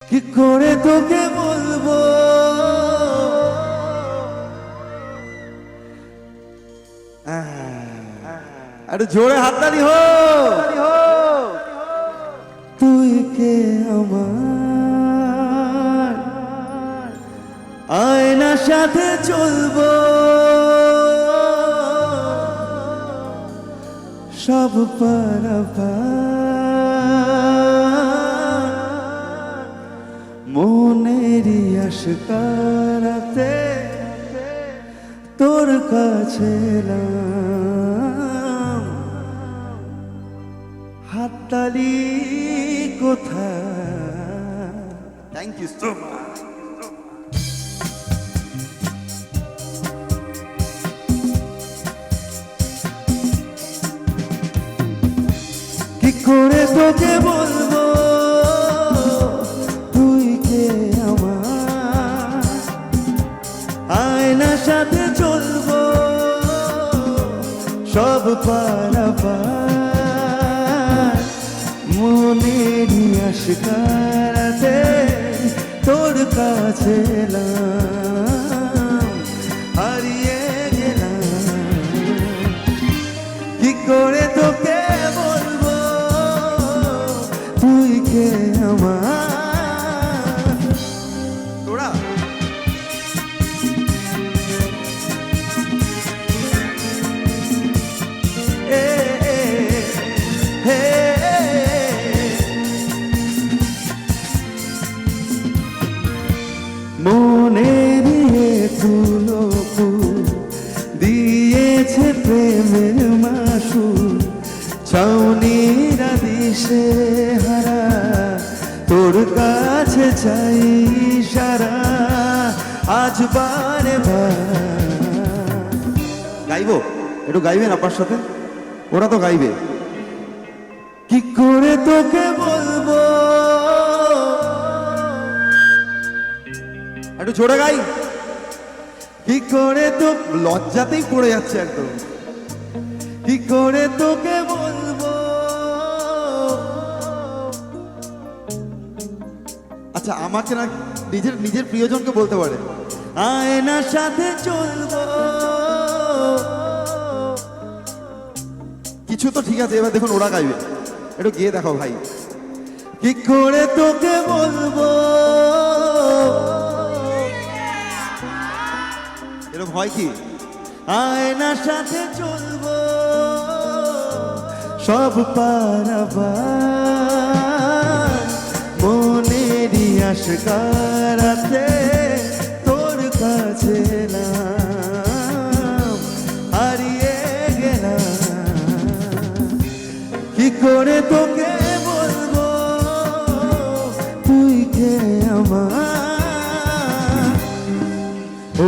কি করে তোকে বলবো আরে জোরে হাততালি হো তুই কে আমার আয়নার সাথে চলবো সব মনেরই আশকারাতে তোর কাছে এলাম হাততালি কোথায় থ্যাংক ইউ সো মাচ কি করে তোকে বলবো তুই কে আমার আয়নার সাথে চলবো সব পারাপার মনেরই আশকারাতে তোর কাছে এলাম হারিয়ে গেলাম কি করে তোকে বলবো তুই কে আমার তোরা মনের তুলো ফুল দিয়েছে প্রেমের মাসু ছাউনিরা দিশে হারা তোর কাছে চাই সারা আজ বারে গাইবো একটু গাইবেন আপনার সাথে ওরা তো গাইবে কি করে তোকে বলবো একটু জোরে গাই কি করে তো লজ্জাতেই পড়ে যাচ্ছে একদম কি করে তোকে বলবো আচ্ছা আমাকে না নিজের নিজের প্রিয়জনকে বলতে পারে আয়নার সাথে চলবো কিছু তো ঠিক আছে এবার দেখুন ওরা গাইবে একটু গিয়ে দেখো ভাই কি করে তোকে বলবো এরকম হয় কি আয়নার সাথে চলবো সব পারাবার মনেরই আশকারাতে তোর কাছে এলাম হারিয়ে গেলাম কি করে তোকে বলবো তুই কে আমার ও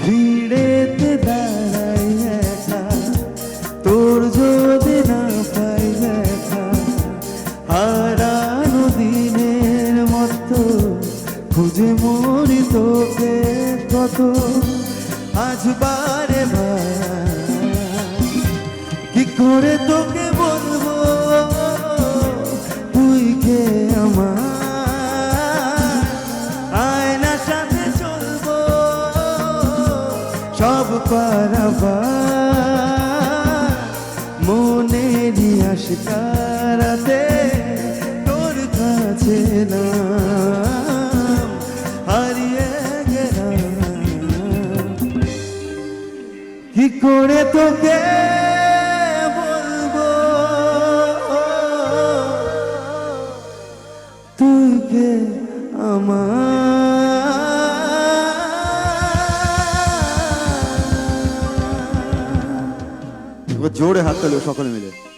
ভিড়েতে দাঁড়াই একা তোর যদি না পাই দেখা হারানো দিনের মতো খুঁজে মরি তোকে কত আজ বারে কি করে তোকে বলবো তুই কে আমার আয়নার সাথে চলবো সব পারাবার মনেরই আশকারাতে তোর কাছে এলাম হারিয়ে গেলাম কি করে তোকে বলবো তুই কে আমার জোরে হাত তালি সকলে মিলে